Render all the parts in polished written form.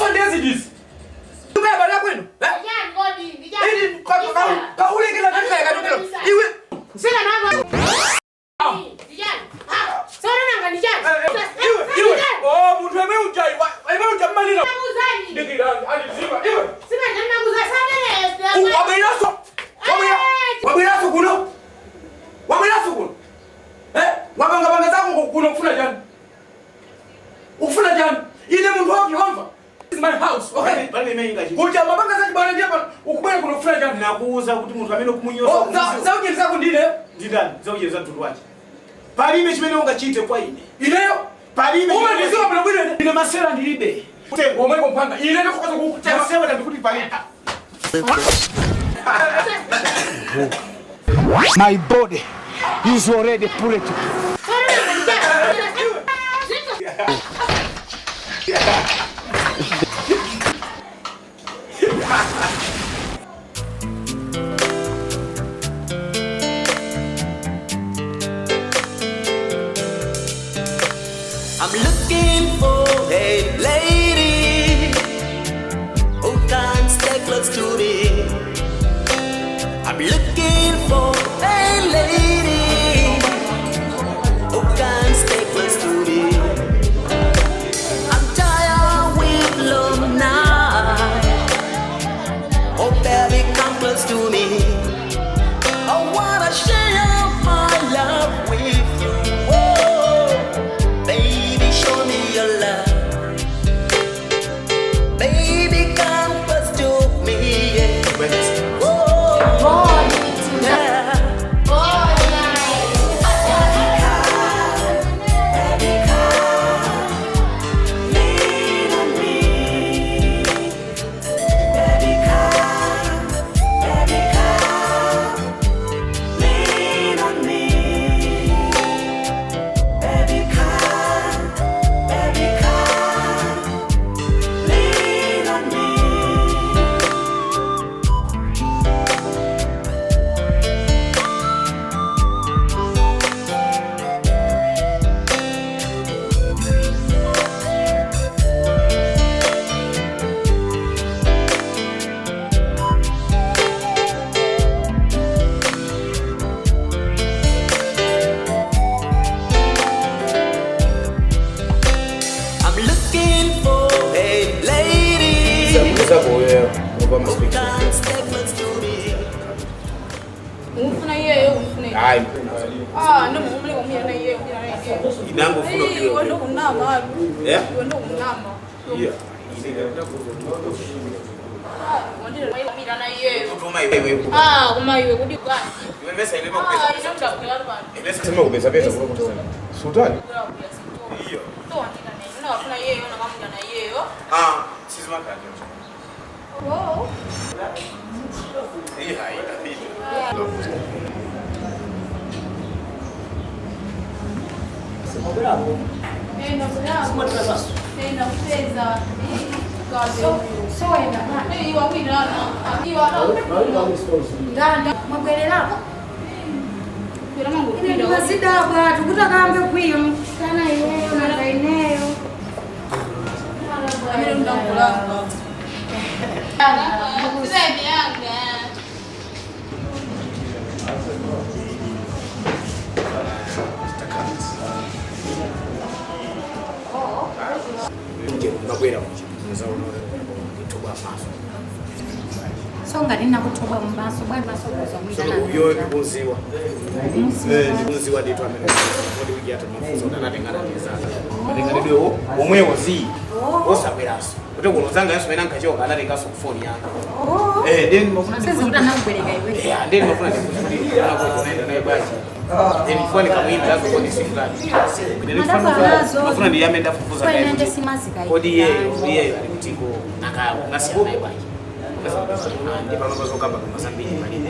so ndezi this. Tume bala kwenu. Dijani ngodi, dijani. Ili ka ule kila kanisa yakatokea. Iwe. Sina nanga. Dijani. Ha, sora nanga dijani. Iwe. Oh, mtu ameuja. Ameuja mali na. Nguzani. Ndikira alizima. Iwe. Sina nanga nguzani sana. Wabiraso. Wabiraso kuno. Wabiraso kuno. Wabanga zako kuno kufuna jana. Ufuna jana. Ile mtu wake wamva. This is my house. Okay. Bali mimi Kuja mabanga zaki bwana ndiye hapa ukubali kuna kufuna jana. nakuuza kuti muntu amene kumunyoza. Oh, zauje zako ndine. Ndindani, zauje za mtundu waje. Palime chimene ungachite kwa ine. Ileyo. Palime. Wewe ndizo bwana bwana. Ine masera ndilibe. Omwe kompanga. Ileyo kukaza kukutema. Masera ndikuti palime. My body is already bulletproof. I'm looking for a lady who can stay close to me. I'm looking for a lady who can stay close to me. I'm tired with love now. Oh baby, come close to me. I wanna share my love with you. Oh, baby, show me your love. Baby, come close to me. Yeah. Oh, yeah. I'm looking for a lady who can stay close to me. Ufuna yeye, ufuna. Hayi. Ndo mumule kumira na yeye, kumira na yeye. Inango funo kiyo. Wewe ndo kunama. Yeah? Wewe ndo kunama. Yeah. Wandira kumira na yeye. Kutuma iwe. Kuma iwe kudi kwa. Iwe mesa ile mapesa. Ino ndakula bana. Mesa sema kupesa pesa kwa kusema. Sultani. Hiyo. To wandira na yeye. Unafuna yeye, unakamja na yeye. Sisi makani. Wow. Hii haina hiyo. Tukutakambe kwiyo kana iweyo na kaineyo Ngakwera muchi. Ngitoba maso. songa lina kutoba mbaso bwana masokoza mwitana Yo ndikunziwa. Ndikunziwa nditu amene. Kodi wiki yata mafunzo ndanatengana nezana. Matenganidwe omwewo zi. Osakweraso. Kuti kunozanga yesu mena nkachoka anatengaso kufoni yanga. Then mafuna sasa utanakubeleka iwe then mafuna ndikufundi. Naenda naye basi. Then ifoni kamwimba lazo kodi simgani. Mafuna ndiyame ndafufuza naye. kwenda simazika Kodi yeye alikutiko nakasia naye basi. Ndi pano bazokamba kwa Mozambique malinde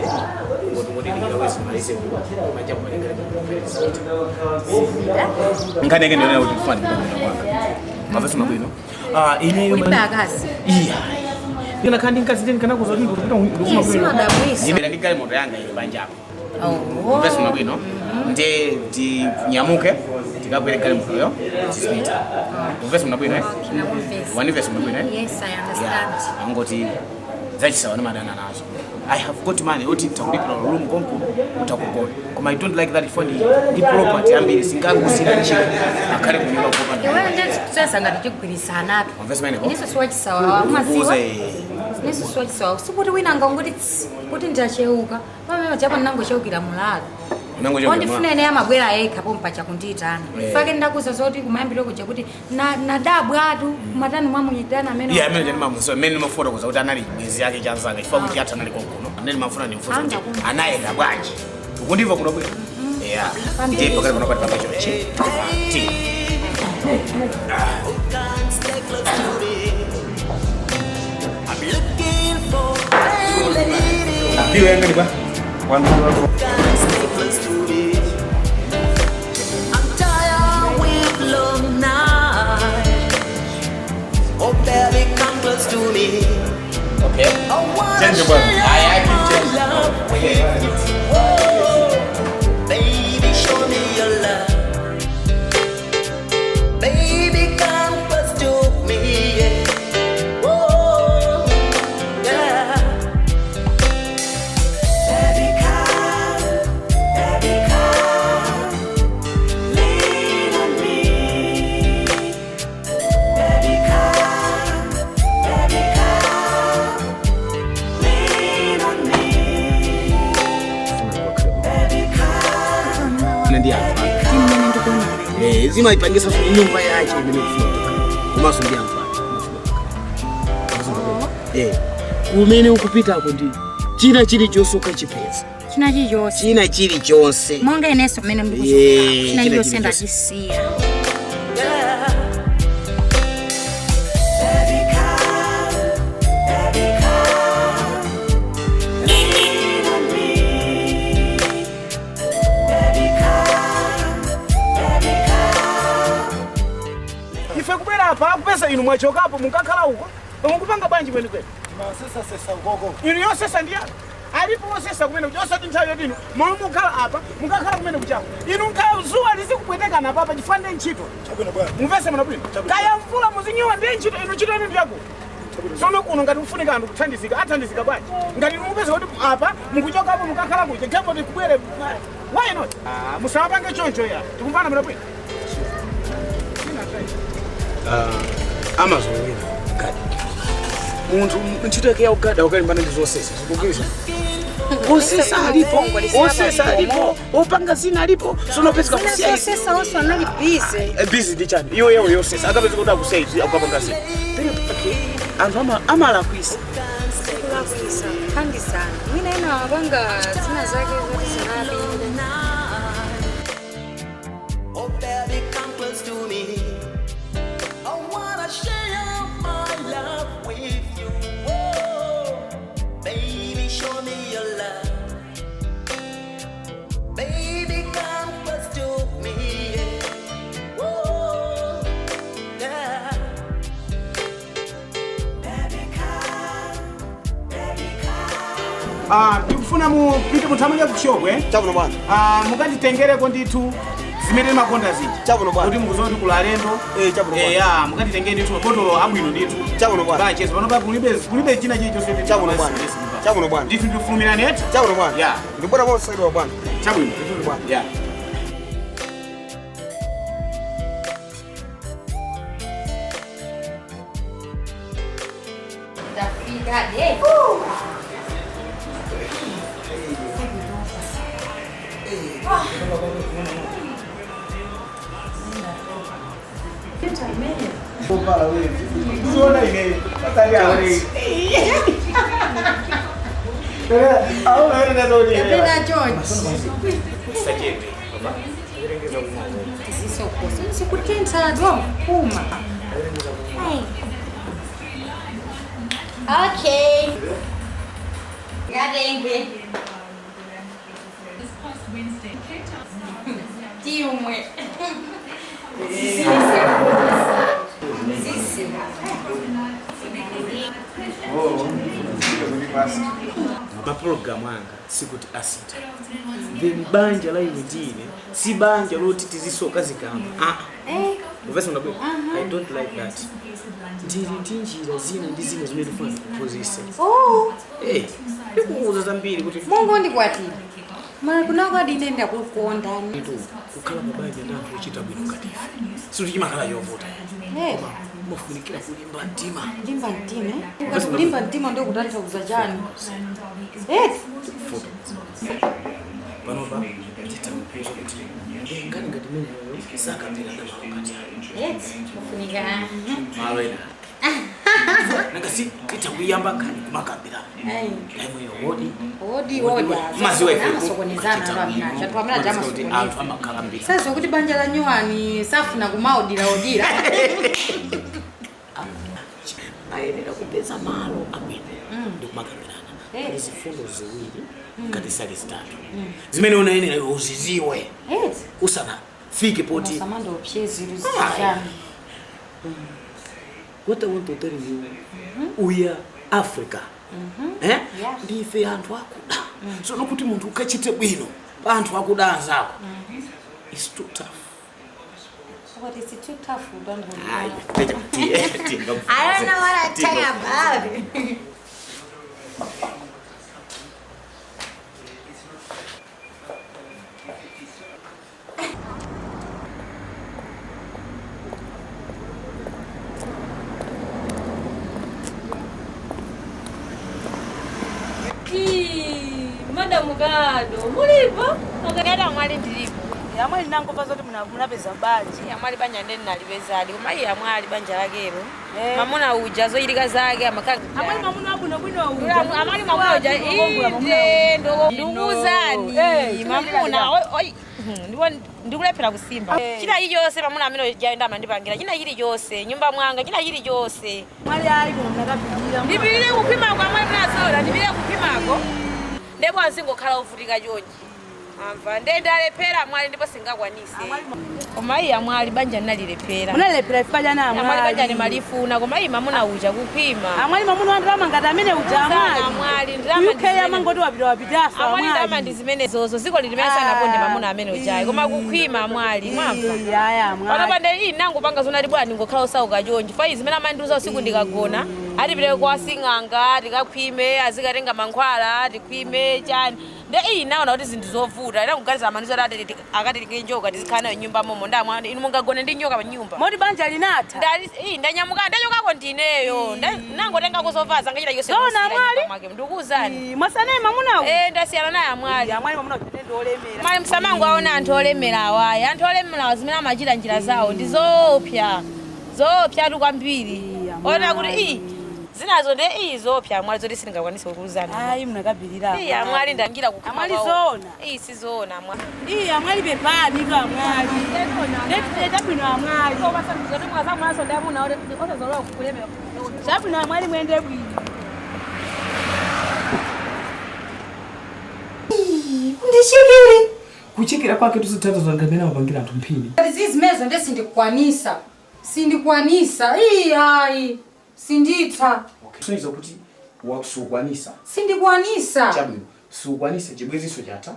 ngoti ndingawezi malise kwa majabu malingana ngane ndio leo kufanya kwanga mavesema bwino ineyo ibakazi Nina kandi nkazi tena kana kuzodi kutoka ndukuma sima dabwisa yime ndikale moto yanga ile banjapo mavesema bwino nde ndi nyamuke Tikabwere kale mukoyo. Tisipita. Muvese munabwino eh? Wanivese munabwino eh? Yes, I understand. Angoti zachisawa namadana nazo. I have got money. Oti takulipira room konku utakugona. Koma I don't like that for the property ambiri singakusira nchiko. Akale kunyumba kupa. Yewe nje sasa ngati chigwirisana apo. Muvese mane ko? Niso swachisawa maziwa. Niso swachisawa. Sibuti wina ngangoti kuti ndacheuka. Mama chapa nango cheukira mulalo. Ondifune ne amabwera yekha pompa chakunditana. Fake ndakuza zoti kumayambiro kuja kuti na dabu atu kumatani mwamunyitana amene. Yeah, amene mamu so amene mafoto kuza kuti anali bwezi yake chanzanga. Ifa kuti hata nali konkuno. Anali mafuna ni mfuzo kuti anayenda bwanji. Ukundiva kuno bwera. Yeah. Ndiye pakati kuno pati papacho chi. Ti. I'm looking for a lady. Ndio yanga ni ba. I'm tired with long nights. Oh baby, come close to me. Okay. I wanna Change your share I can my change. love with you. Oh, baby, show me your love. Baby, come close to me. Yeah. Oh, yeah. Baby, come, lean on me. Baby, come, lean on me. Baby, come. Ndia. Zima ipangisa so nyumba yake imene kufuna. Komaso ndi amfana. Umene ukupita hapo ndi china chili chosoka chipesa. China chiyose. China chili chonse. Monga ineso mene mbukuzo. Yeah, China china chiyose chili ndachisiya. Yeah. Baby, come, lean on me. Baby, come, Ife kubera hapa kupesa inu mwachoka hapo mukakhala huko. Mukupanga banji kwenu kwenu. Sesa gogo. Inu yosesa ndiya. Alipo wosesa kumene kujosa tintayo dino. Mukakhala hapa, mukakhala kumene kuchako. Inu zuwa lizikupweteka na papa chifande nchito. Chabwino bwana. Muvese munabwino. Kaya mvula muzinyowa ndi nchito inu chito inu ndiyako. Sono kuno ngati ufunika anthu kuthandizika, athandizika bwanji. Ngati mupeza kuti apa mukuchoka hapo mukakhala kuja kembo tikubwere. Why not? Musapange choncho ya. Tikumbana munabwino. Amazon gadi. Muntu ntchito yake ya ugada ukalimbana ndi zosesa. Zikugwiza. Osesa alipo. Opanga zina alipo. Sono pesa kusia. Sasa oso anali busy. Busy ndi chani. Iyo yosesa. Akapeza kuti akusave akapanga zina. Anthu amala kwisa. Kulakwisa. Kandi sana. Mina ina wapanga zina zake zote zinabi. oh baby, come close to me. I wanna share my love with you. Oh, baby, show me your love. Baby, come close to me. Yeah. Oh, yeah. Baby, come. Tikufuna mupite muthamanga kuchokwe. Chabwino bwana. Mukatitengereko ndithu zimene makonda zija. Chabwino bwana. Kuti mukuzoti kulalendo. Chabwino bwana. Mukatitengere ndithu botolo abwino ndithu. Chabwino bwana. Bachezo panopa kulibe china chilichonse. Chabwino bwana. Chabwino bwana. Ndithu ndifumira neti. Chabwino bwana. Yeah. Ndibona kwa side wa bwana. Chabwino. Bwana. Yeah. Okay. Gadenge. Tiumwe. maprogramu anga sikuti asita then banja la imidine si banja loti tizisoka zikamba uvesa unabwera I don't like that ndiri ndinjira zina ndi zina zimene tifuna kupozisa ndikuuza zambiri kuti Mungu ndikwatira mara kunako adinenda kukonda ndito kukhala mabanja ndi anthu ochita bwino ngati ife sikuti chimakhala yovuta mufunikira kulimba mtima ukati kulimba mtima ndio kutanthauza chani panopa nditamukuza kuti ngani ngati meneyo sakapera ndakati kufunika malwera nangasi itakuyamba kani kumakambira aimwe odi maziwa ife sokonezana ramna chatu amana jama sokoneza anthu amakalambira sasa kuti banja la nyuwani safuna kumaodira ayenera kupeza malo amene ndikumakambirana izifundo ziwiri ngati sali zitatu zimene unayenera uziziwe usanafike poti samando opyezi ruzijana. What I want to tell you, we are Africa. Ndife anthu akuda. So nokuti muntu ukachite bwino, anthu akuda anzako. It's too tough. What is it too tough? I don't know what I'm talking about. Madam Gado, mulipo? Ngada mwali ndilipo. Yamwali nango pazote munapeza banje. Yamwali banja ndeni nalibezali. Kumayi yamwali banja lakero. Mamuna ujazo ilika zake amakaga. Amwali mamuna abuno bwino uja. Amwali mamuna uja inde nduguzani. Mamuna oi. Ndikulephera kusimba. China hili yose mamuna amene jaenda mandipangira. China hili yose nyumba mwanga china hili yose. Mwali ali kuno mnakapilira. Ndipilire kupima kwa mwali nazola ndipilire kupimako. Ndipo asingokhala uvutika chonje. Amva ndendalephera mwali ndipo singakwanise. Komayi amwali banja nalilephera. Munalephera ifaja na amwali. Amwali banja ni malifuna komayi mamuna uja kupima. Amwali mamuna wandama ngati amene uja amwali. Amwali ndama UK amangoti wapitaso amwali ndama ndi zimene zozo ziko lilimene sana ponde mamuna amene ujayi koma kukhwima amwali mwamva. Yaya amwali. Pano pande nango panga zona libwa ndingokhala osauka chonje. Fa zimene amandiuza usiku ndikagona atipite kwa sing'anga tikakhwime azikatenga mankhwala tikhwime chani. Naona kuti zinthu zovuta ila kuganiza amanizo akati njoka tizikhana nyumba momo ndamwa inu mungagone ndi njoka pa nyumba moti banja linatha ndanyamuka ndachokako ndineyo nangotenga kuzovaza ngachita yose zona amwali ndikuzani mwasanaye mamunawo ndasiyana naye amwali mamuna kutendo olemera mali msamango aona anthu olemera awayi anthu olemera zimene amachita njira zawo ndi zoopsa tu kwambiri ona kuti zinazo nde izopya amwali zoti singakwanise kukuzana ayi munakabilira amwali ndangira kukama amwali zona sizona amwali amwali bepani ka amwali ndetete bwino amwali ko basandizo ndi mwaza mwaso ndamuna ore osazolowa kukulemera zabwino amwali mwende bwino ndishikili kuchekera kwake tuzithatha zangamena mapangira anthu mphini zizimezo nde sindikwanisa hayi sinditha kusoniza kuti wakusukwanisa sindikwanisa chabwino sukwanisa chibweziso chatha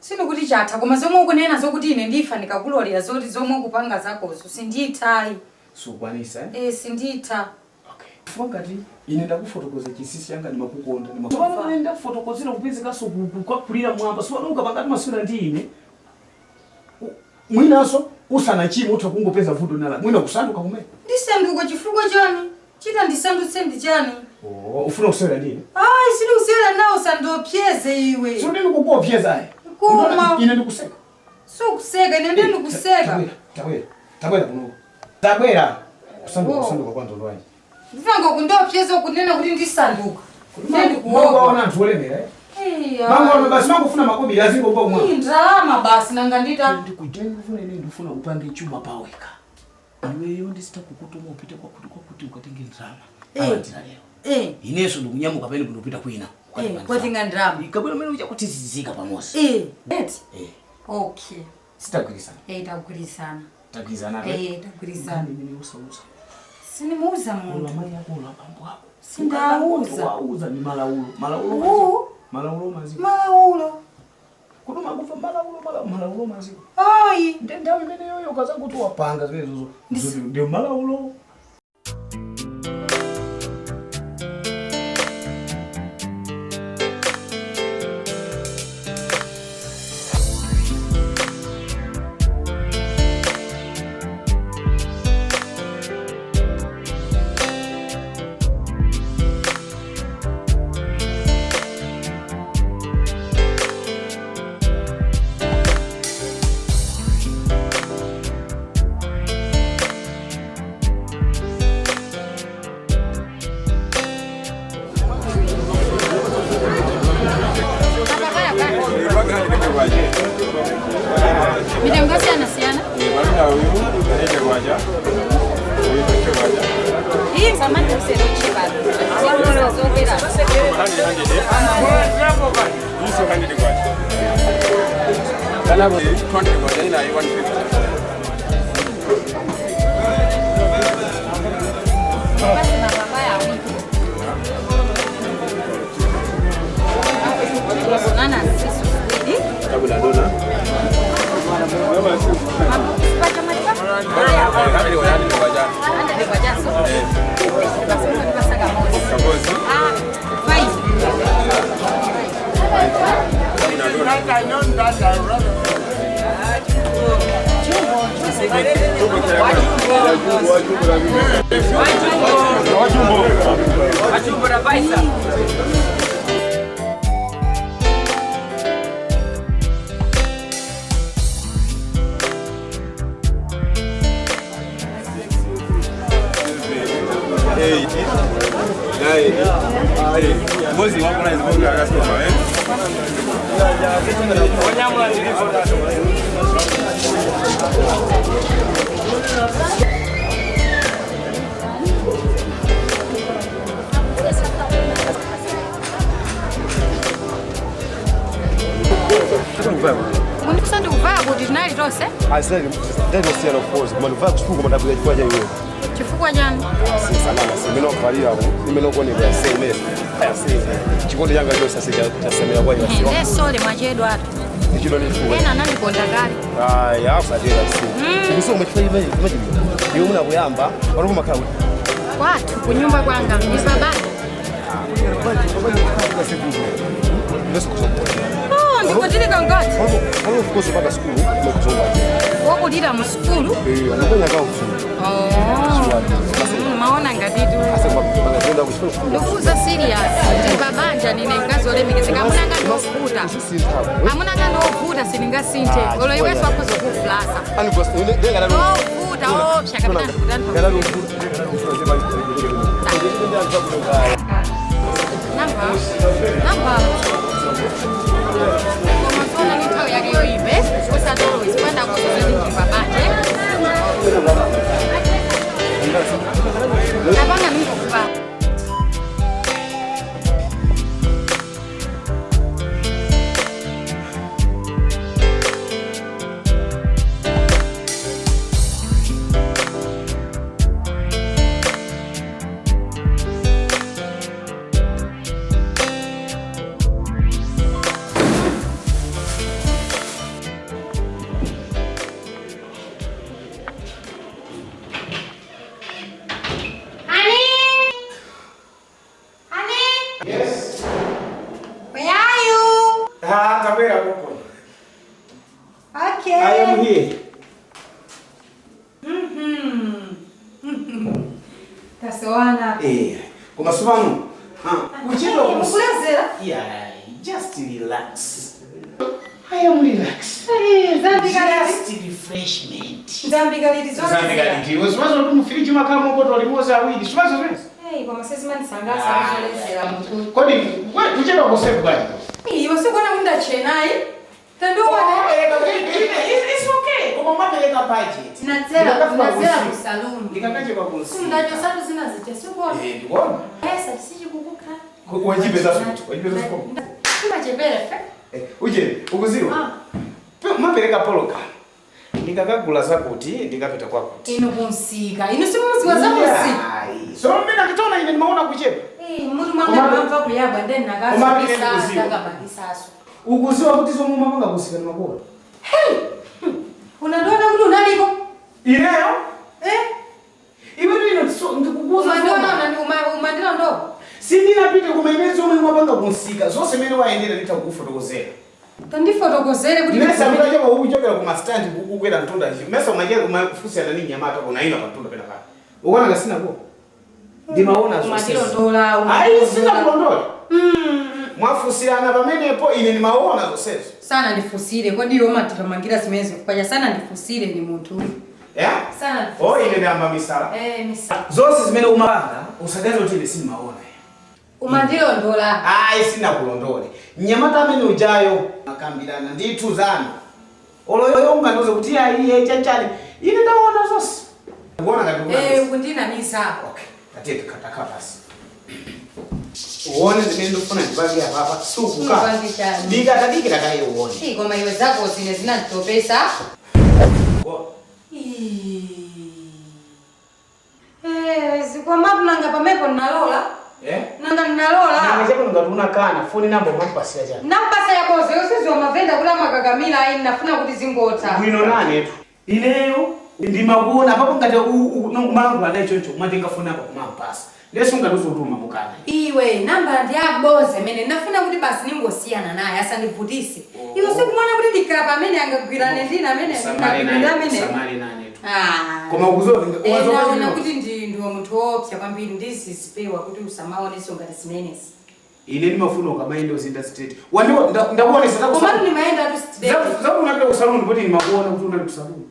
sindikuti chatha koma zomwe ukunena zokuti ine ndifa ndikakulolera zoti zomwe ukupanga zakozo sindithayi sukwanisa sinditha fungati ine ndakufotokoza chisisi changa ndimakukonda ndimakukonda ndakufotokozera kupezekaso kukulira mwamba siwana ukapangati maswera ndi ine mwinaso usanachime utha kungopeza vuto nala mwina kusanduka kumene ndisanduka chifukwa chani chita ndisandutse ndi chani ufuna kusewera ndi ine sili kusewera nawo sandopyeze iwe sindini kukupyeza koma ine ndikuseka sukuseka ine ndi ndikuseka tabwera kuno tabwera kusanduka kwa ndondo wanje ndivanga kundopyeza kunena kuti ndisanduka ndikuona anthu olemera mangono basi mangofuna makobi lazingomba umwa ndalama basi nanga ndita ndikujeni kufuna ine ndifuna upange chuma paweka iweyo ndisita kukutuma upite kwakuti ukatenge ndalama ineso ndikunyamuka pene kundopita kwina kwatenga ndalama ikabwera mene ucha kuti zizika pamosi okay sitagwirizana tagwirizana tagwirizana tagwirizana mimi usauza sinimuuza muntu mali yako la pambo wako sindauza wauza ni malaulo Malaulo maziko. Malaulo. Kuduma kufa malaulo maziko. Ai. Ndenda mene yoyo kaza kuti wapanga zvezo. Ndio malaulo. Chifukwa jani? Sole machedo atu. Ena nani konda gari? Watu kunyumba kwanga ni baba. Ndiko tili kangati. Of course mpaka school nimekuzoea. Wako dira mu school? Anafanya kama mfumo. Maona ngadidu. Anakwenda kushukuru. Ndokuza serious. Babanja nine ngazo lemekeze kamunanga ndofuta. Amunanga ndofuta sininga sinte. Olo iwe swako zokuflasa. Ani boss ndenga la ndofuta shakabitana kudana. Ngala ndofuta. Namba. Como solo ni tao yake yoibe, kosa doro isipanda kusuzini babanje. Abanga niko kuba. Okay. I am here. Kasoana. Kuma subanu. Uchelo kukulezera? Yeah, just relax. I am relaxed. Just refreshment. Zambigaliti zote. Zambigaliti. Usiwazo kumfiriji makamo koto walimoza awili. Usiwazo wewe? Kwa masezi mani sangasa mzolezera mtu. Kodi, wewe uchelo kusefu bani? Wasikona munda chenai. It's okay. Kama mapeleka budget. Nazera kusaluni. Ndikakaje kwa kusi. Ndajo sabu zina zite suko. Ndibona. Pesa siji kukuka. Wajibe za sutu. Wajibe za suko. Kuma jebele fe. Uje, ukuziwa. Mapeleka poloka. Ndikakagula zakuti ndikapita kwako. Ino kunsika. Ino simuzi wa zakuti. So mimi nakitona ine nimeona kuchepa. Mutu manga kuyabwa ndeni nakazi Umapite bisa kuziwa. ndakabakisaso. Ukuziwa kuti zomwe mapanga kusika ni makola. Hey! Unandiona kuti unaliko? Ineyo? Iwe ndikukuza Umandila ndo? sindinapite kumaenezi omwe mapanga kusika zonse mene waendera nditakufotokozera. Tandifotokozere kuti Mesa mira choka ukuchokera kuma stand kukwera ntunda ichi. Mesa umajera kumafusana ni nyamata kunaina pa ntunda pena pala. Ukona ngasina ko. Ndimaona zonse. Umandila ndola. Ai sina kulondola. Mwafusirana pamenepo ine nimaona zonse. Sana ndifusire kodi iwe matikamangira zimezi kupaja sana ndifusire ni muntu. Yeah? Sana. Oh ine ndamba misala. Misala. Zonse zimene umapanga usagaze kuti simaona. Umandila ndola. Ai sina kulondole. Nyamata amene ujayo akambirana ndithu zanu. Oloyo ungandoze kuti ayi chachali. Ine ndaona zonse. Ngona ngati kuna. Kundina misa. Okay. Atete kataka basi. Uone zimene ndofuna ndipange hapa sukuka. Dika tadikira kaye uone. Koma iwe zako zine zinanditopesa. Kwa mapu nanga pamepo nalola. Nanga nalola. Nanga chako ngatuna kana phone number mampasira chani. Nampasa ya boze yose zwa mavenda kula magagamila ayi nafuna kuti zingota. Bwino nani etu. Ineyo ndimakuona papo ngati mangu anaye choncho matenga phone number kumampasa. Leso ngatuzo utuma mukana. Iwe namba ndi aboze mene nafuna kuti basi ningosiyana naye asandivutise. Iwe sikumona kuti ndikapa amene angagwirane ndina amene Samari nani etu. Koma ukuzovinga naona kuti ndiwo munthu opsa kwambiri ndisizipewa kuti usamaone ngati zimenezi. Ine ndimafuna ukamaenda uzinda state. Wandiwo ndakuonesa Koma ndimaenda tu state. Zakunapita kusaluni kuti ndimakuona kuti unali kusaluni.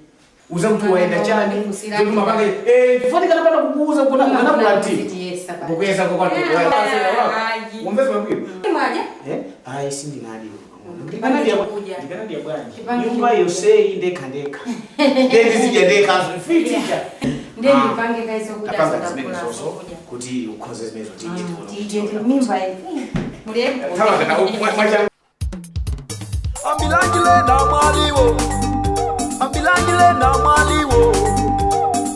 Uza kuti waenda chani. Kuti mapanga fani kana pata kukuuza kuna kulati. Bukuyesa kwa kwatu. Umbeze mapiro. Imaje? Ai sindi nadi. Ndikanadia bwana. Nyumba yose indeka ndeka. Ndendi sijadeka fiticha. Ndendi pange kaiso kuja soda kuti ukhoze zimezo tije mimba hivi. Murembo. Kama kana mwacha. Ambilangile na mwaliwo. Ambilangile na mwaliwo.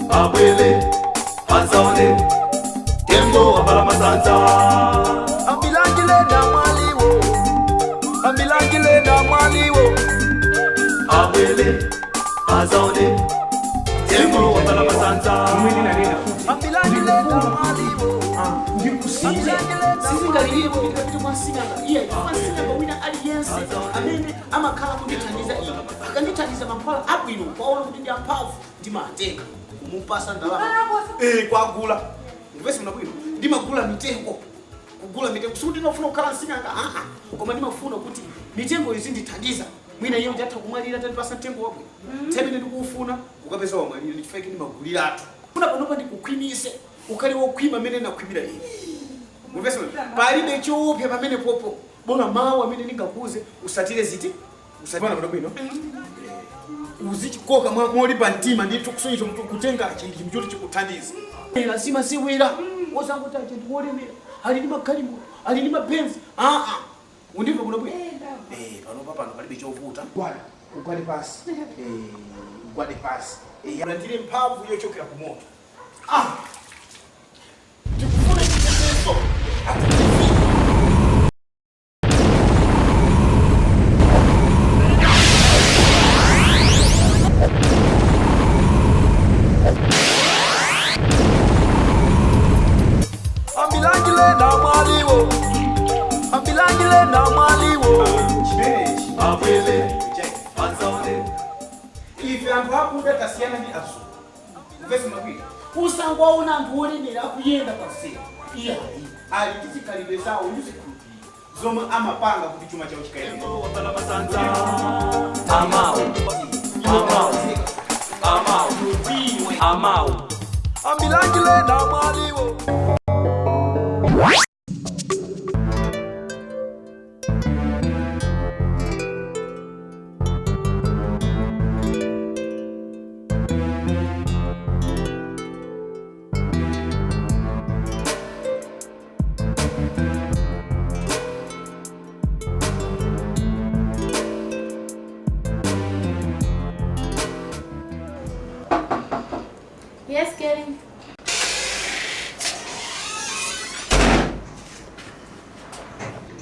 Abwele azone. Tembo abala masanza. Ambilangile na mwaliwo. Ambilangile na mwaliwo. Abwele azone. Tembo abala masanza. Ambilangile na mwaliwo. Ndikusize sizingaliripo ndikati mwasinanga iye mwasinanga wina aliyense amene amakhala kundithandiza ine akandithandiza mankhwala abwino kwaona kuti ndi amphamvu ndimatenga kumupasa ndalama kwagula ndipese mna bwino ndimagula mitengo kugula mitengo sikuti ndinofuna kukhala msinganga koma ndimafuna kuti mitengo izindithandiza mwina iye ndiyatha kumwalira tandipasa mtengo wabwino tsepene ndikuufuna ukapeza wamwalira ndichifake ndimaguliratu funa panopa ndikukhwimise ukali wokhwima amene nakhwimira ine muvese palibe chopya pamene popo bona mawu amene ningakuze usatire ziti usatire bwana bwino uzichikoka molipa mtima ndithu kusonyeza mtu kutenga chinthu chimchoti chikuthandiza lazima siwira wosangota chinthu wolemera ali ndi magalimo ali ndi mapenzi undimva bwana bwino pano palibe chovuta bwana ugwade pasi ugwade pasi ndile mphamvu yochokera ku moto ndikufuna chitetezo Ambilangile na mwaliwo. Ambilangile na mwaliwo. Abwele azone. Ife anthu akuda tasiyana ndi azu. Mvese mabwino. usangwaona anthu olemera akuyenda pasera Iya ali tizikhalidwe zawo yuzikhulupirira zomwe amapanga kuti chuma chawo chikayende. Amao. Ambilangile na mwaliwo. Yes, Kevin.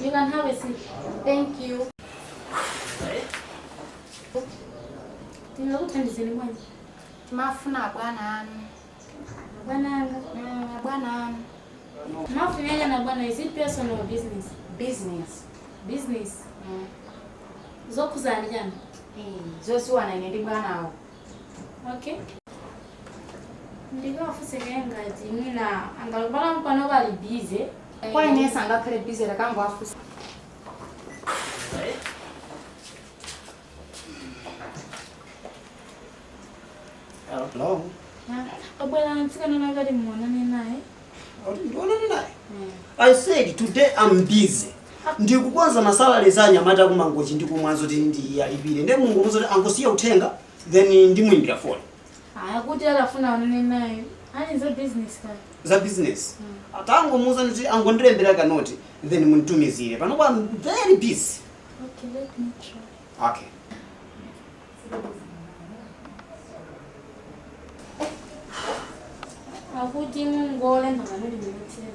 You can have a seat. Thank you. Tinakuthandizeni manje. Mafuna bwana anu. Bwananga. Bwana anu. Mafunyaga na bwana, is it personal or business? Business. Business. Zokuzani jana. Zosiwana ine ndi bwana awo. Okay. Ndiga ofisi yenga timina angalobala mpano bali busy. Kwa inesa angakhale busy lakangu afusi. Hello. Obwela ntikana nagali muonane naye. Ndionane naye. I said today I'm busy. Ndikukwanza masalale za nyamata kumangochi ndikumwanzo ti ndi alipire. Nde Mungu muzoti angosiya uthenga then ndimwimbira phone. Kuti alafuna onane naye. Ali za business kali. Za business. Atango muza ndi angondirembera kanoti then munitumizire. Pano I'm very busy. Okay, let me try. Okay. Akuti ngole ndakanodi ndimutire.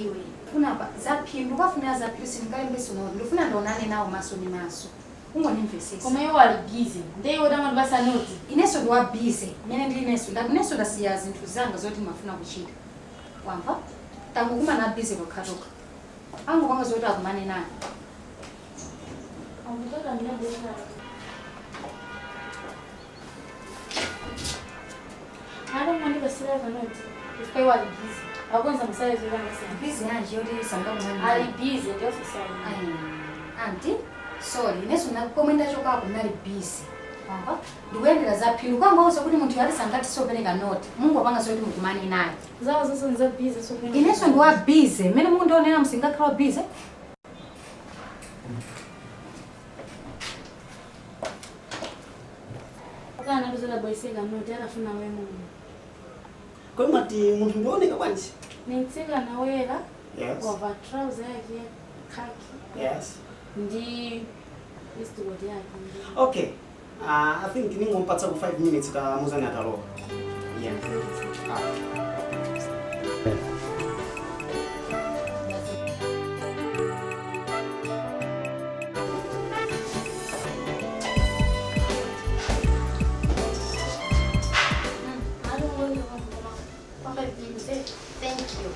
Iwe. Funa zaphindu kwafuna zaphindu singale mbeso no. Ndifuna ndonane nawo maso ni maso. Ungonimvesesa. Koma iwo ali busy. Ndiye utamati basa noti. Ineso ndiwa busy. Mene ndi ineso. Ndakuneso ndasiya zinthu zanga zoti mafuna kuchita. Wamva? Tangu kuma na busy lokhatoka. Angu kwanga zoti akumane naye. Akutaka ndiyabesa. Mwandi basira kanoti. Ifika iwo ali busy. Akwenza masala zilanga sana. Busy anje yoti sanga kumwe. Ali busy ndi office ali. Auntie, sorry, ineso nakomwenda choka kunali busy. Wamva? Ndikuendera zaphindu kwanga uso kuti munthu ali sangati sopereka noti. Mungu apanga zoti mukumane naye. Zawo zonse nza busy so kwenda. Ineso ndiwa busy. Mene mungu ndionera msingakhala busy. Kana ndozela boysega noti alafuna wewe mungu. Kwa mati muntu ndioneka kwanji? Nintsika nawela. Yes. Over trouser yake khaki. Yes. Ndi wristwatch yake. Okay. I think ningompatsa ku 5 minutes ka muzani atalowa. Yeah. Thank you.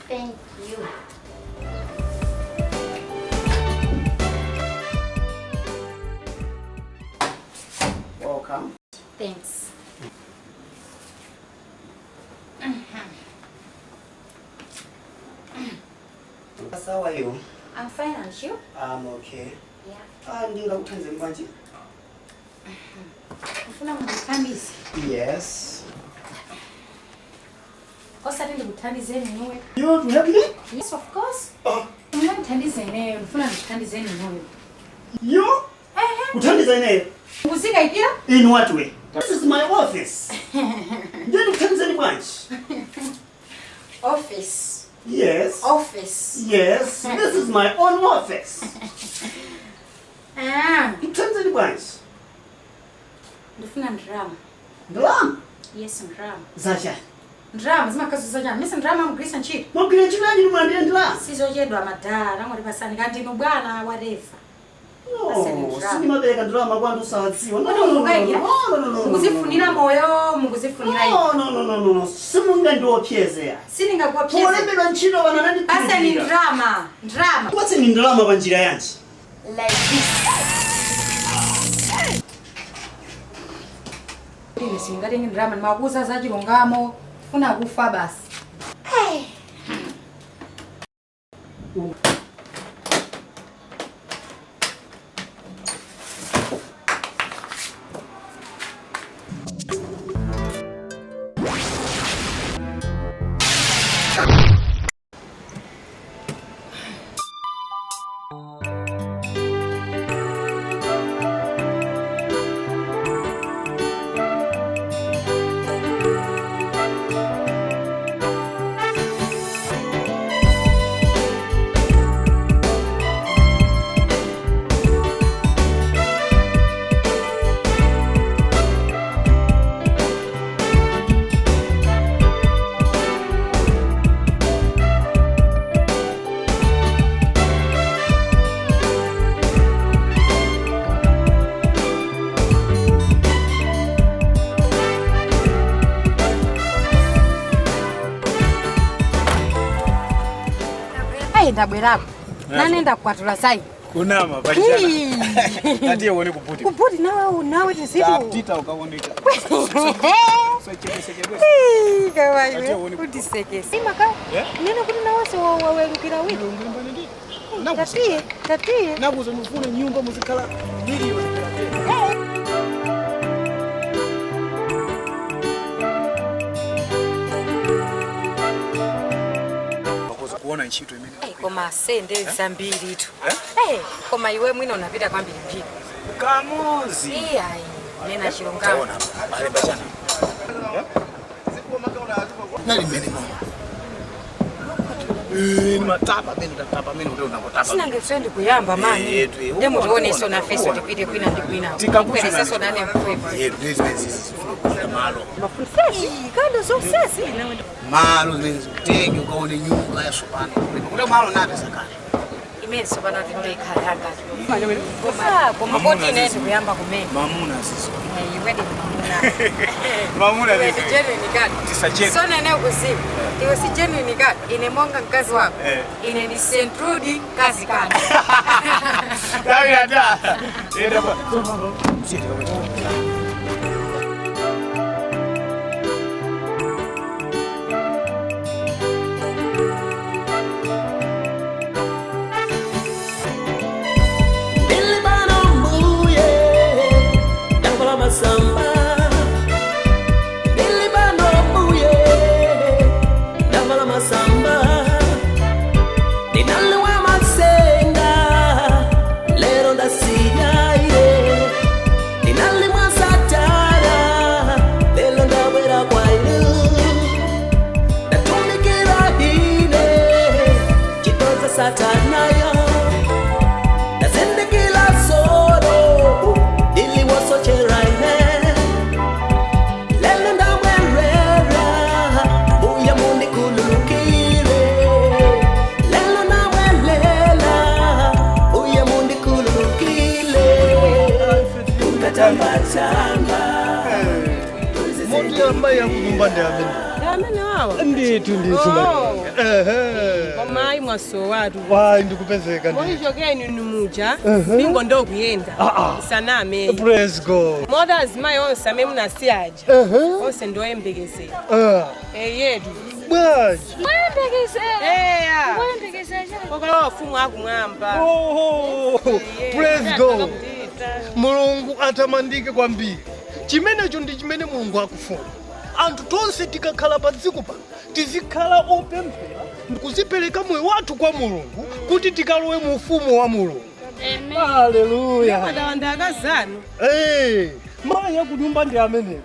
Thank you. Welcome. Thanks. How are you? I'm fine, and you? I'm okay. Yeah. Ndingakuthandizeni kwanji? Ufuna mundithandize? Yes. Osati ndikuthandizeni niwe? You want to help me? Yes, of course. Oh. Ungandithandize neyo, ndifuna ndikuthandizeni niwe. You? Kuthandiza ineyo? Nguzika ikira? In what way? This is my office. Ndikuthandizeni kwanji? Office. Yes. Office. Yes. This is my own office. Ndikuthandizeni kwanji? Ndifuna ndrama. Ndalama? Yes, ndrama. Zachani? Ndrama zimakazi zachani. Misa ndrama mugwisa ntchito. Mwagwira ntchito yanji ndimwandire ndalama? Sizochedwa amadala, angoti pasani kanti inu bwana warefa. No, sindimabereka ndalama kwantu usawadziwa. Mukuzifunira moyo, mukuzifunira ipo. No. Simungandiopyezera. Sindingakuopyeza. Polembedwa ntchito vana nandikuzira. Asa ni ndrama. Ndrama. What's ni ndalama pa njira yanji? Like this. Ini singati ni ndrama, nimakuza za chilungamo. Funa kufa basi. ndabwerako. Nanenda kukwatula sai. Kunama pachana. Atiye uone kuputi. Kuputi nawe tisitu. Tita ukaoneka. Kawaii. Utiseke. Simaka. Nena kuti nawase wawelukira wino. Tatie. Nabuzo mufune nyumba muzikala milioni. Kuona nchito imene. Koma sende zambiri tu. Koma iwe mwino unapita kwambiri mpira. Kamozi. Ayi. Nena chilonga. Ona bale bachana. Nali mene mama. Ni matapa mene ule unakotapa. Sina ngesende kuyamba mani. Ndemo tuone iso na face utipite kwina ndi kwina. Tikakusha sasa nani amkwepa. Business malo. Mafundisi kando zo sesi. Malo zitenge ukaone nyumba ya Sopano. Ule malo nate sakani. Imene Sopano tindekhala yanga. Koma koti nende kuyamba kumene. Mamuna sisi. Iwe ndi mamuna. Mamuna Iwe si genuine kati. Tisajeni. So nene ukuzimu. Iwe si genuine kati. Ine monga mkazi wako. Ine ni Sentrudi kazi kati. Dawa da. Enda kwa. Komai mwaso watu. Ndikupezeka ndi. Mwichokeni numuja. Bingo ndo kuyenda. Saname. Praise God. Mothers my onse ame munasiaje. Onse ndo embegeze. Yedu. Bwaji. Mwembegeze. Ya. Mwembegeze. Kokolo fumu akumwamba. Praise God. Mulungu atamandike kwambiri. Chimenecho ndi chimene Mulungu akufuna. Anthu tonse tikakhala pa dziko pano tizikhala opemphera ndikuzipereka moyo wathu kwa Mulungu kuti tikalowe mu ufumu wa Mulungu. Amen. Haleluya. Madawanda akazanu. Maya kunyumba ndi ameneyo.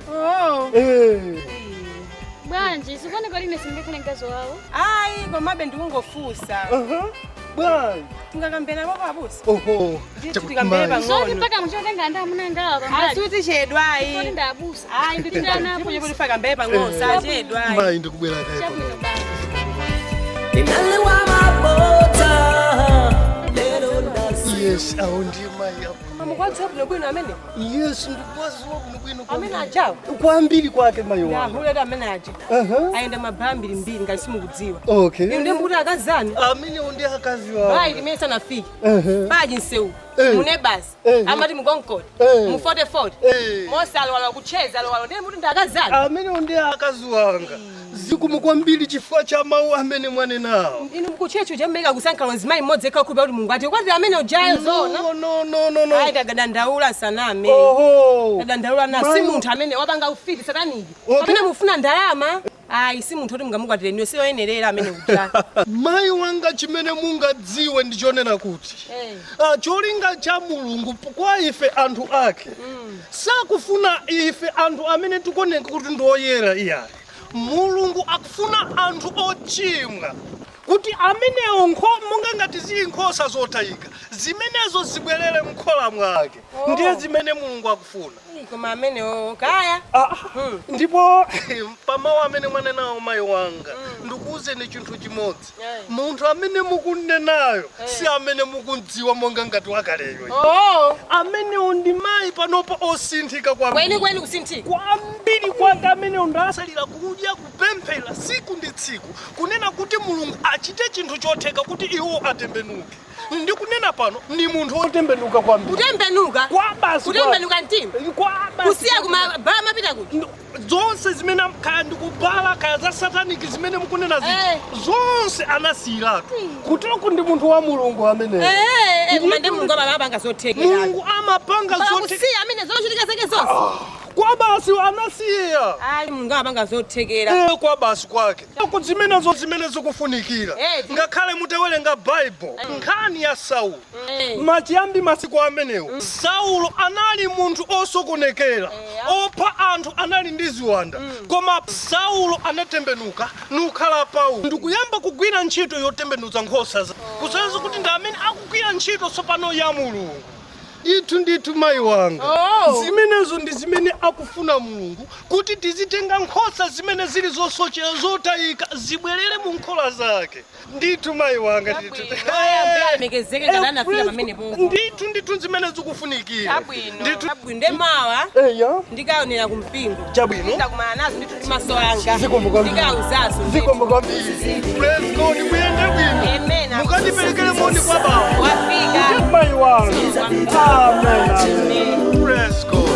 Bwanji, sikone kwa line singekane mkazi wawo. Ai, komabe ndikungofusa. Bwanji. Tingakambena baba abusi. Tikambeba Sori mpaka mchotenga nda muna ngawa kwa mbali. Asuti chedwai. Sori nda abusa. Ai, nditana hapo. Kuja kulifaka mbeba ngosa chedwai. Mai ndikubwera kai. Chabu ino baba. Ninalewa mabota. Yes, aundi mai hapo. Mukwanza hapo nobwino amene? Yes, ndikwazi wapo nobwino. Amene ajawo. Kwambiri kwake mai wangu. Ya, hule amene aje. Aenda mabambiri mbiri ngasimu kudziwa. Okay. Inde mbuti akazani. Amene undi akazi wawo. Bai limesa nafiki. Baji nseu. Mune basi. Amati mugonkodi. Mu 44. Mosalo wala kucheza lo wala ndi mbuti ndakazani. Amene undi akazi wanga. Zikumukwambiri chifukwa cha mawu amene mwane nawo. Inu kuchecho chameka kusankhala nzimai mmodzi ekha kuba kuti Mulungu ati kwati amene ujayo zona. No. Ai tagadandaula saname. Tagadandaula na si munthu amene wapanga ufiti sataniji. Amene mufuna ndalama. Ai si munthu oti mungamukwatire niyo siyo yenerera amene ujayo. Mai wanga chimene mungadziwe ndichonena kuti. Cholinga cha Mulungu kwa ife anthu ake. Sakufuna ife anthu amene tikoneka kuti ndoyera iyayi. Mulungu akufuna anthu ochimwa kuti amenewo monga ngati zili nkhosa zotayika zimenezo zibwerere mkhola mwake. Ndiye zimene Mulungu akufuna. Koma amenewo kaya. Ndipo pamawu amene mwane nawo mai wanga ndikuuze ni chinthu chimodzi. Munthu amene mukunenayo si amene mukundziwa monga ngati wakaleyo. Amene ndi mai panopo osinthika kwambiri. Kweni kusinthika. Kwambiri anga amene ndasalira kudya kupemphera siku ndi tsiku kunena kuti mulungu achite chinthu chotheka kuti iwo atembenuke. Ndikunena pano ni munthu wotembenuka kwambiri. Kutembenuka? Kwa basi. Kutembenuka mtima? Kwa basi. Kusiya kumabhala mapita kuti? Zonse zimene kaya ndikubhala kaya za sataniki zimene mukunena zonse anasiyiratu. Kutero ndi munthu wa mulungu amene. Koma ndi mulungu amapanga zothekera. Mulungu amapanga zothekera. Kusiya amene zochitika zake zonse. Kwa basi anasiya. Mulungu amapanga zothekera. Kwa basi kwake. Zimene zikufunikira. Ngakhale mutawerenga Bible. Nkhani ya Saulo. Machiyambi masiku amenewo. Saulo anali munthu osokonekera. Opha anthu anali ndi ziwanda. Koma Saulo anatembenuka nukhala Paulo. Ndikuyamba kugwira ntchito yotembenuza nkhosa. Kusenzeza kuti ndi amene akugwira ntchito tsopano ya mulungu. Itu nditu mayi wanga. Zimenezo ndi zimene akufuna mulungu kuti tizitenga nkhosa zimene zili zosochera zotayika zibwerere mu nkhola zake. Nditu mayi wanga nditu. Nditu zimene zikufunikira. Nditu ndemawa. Ndikaonera kumpingo. Chabwino. Ndakumana nazo nditu maso anga. Zikomboka. Ndikauzaso. Zikomboka. Praise God, kuyende bwino. Amen. Mukandipelekere moni kwa baba. Wafika. Mayi wanga. Amen. Praise God.